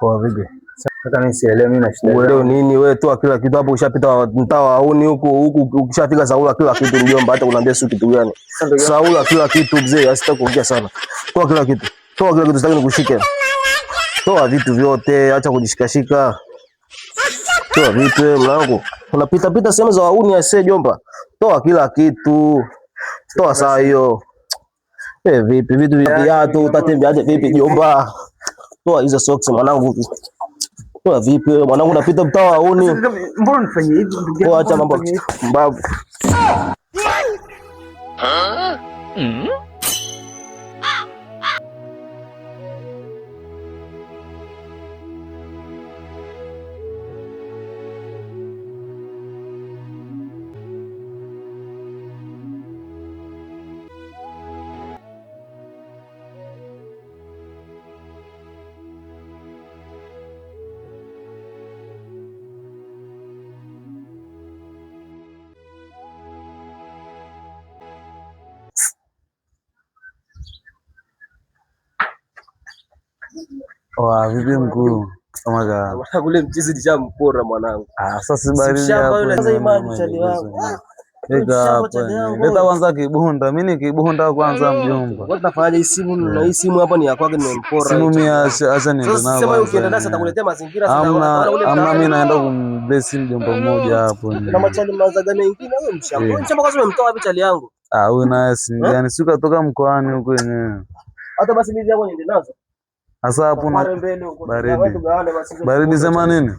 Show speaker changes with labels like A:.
A: Poa vipi? Sasa mimi sielewi mimi na shida. Wewe nini wewe toa kila kitu hapo ushapita mtaa wa Auni huku ukishafika Saula kila kitu mjomba hata unaambia sio kitu gani. Saula kila kitu mzee asitaka kuongea sana. Toa kila kitu. Toa kila kitu sitaki nikushike. Toa vitu vyote acha kujishikashika. Toa vitu mlango. Unapita pita sehemu za Auni ase jomba. Toa kila kitu. Toa saa hiyo. Vipi vitu viatu utatembeaje vipi jomba? Toa hizo socks mwanangu. Toa vipi wewe mwanangu unapita mtaa wa Auni.
B: Mbona unifanyia hivi ndugu yangu?
A: Acha mambo mbavu.
C: Vipi mkuu? Kama
A: Mwanangu ule mchizi nishampora mwanangu.
C: Sasa baridi hapo.
A: Sasa imani chali wangu.
C: Leta kwanza kibunda. Mimi ni kibunda kwanza mjomba.
A: Wewe utafanyaje hii simu na hii simu hapa ni ya kwake nimempora.
C: Simu mimi acha niende nayo.
A: Sasa sema ukienda nayo atakuletea mazingira
C: sana. Amna mimi naenda kumbless mjomba mmoja hapo.
A: Na machali mazaga mengine wewe mshamba. Mshamba kwanza umemtoa wapi chali yangu?
C: Wewe naye si gani? Si ukatoka mkoani huko yenyewe.
A: Hata basi mimi hapo niende nazo.
C: Sasa hapo na baridi sema nini?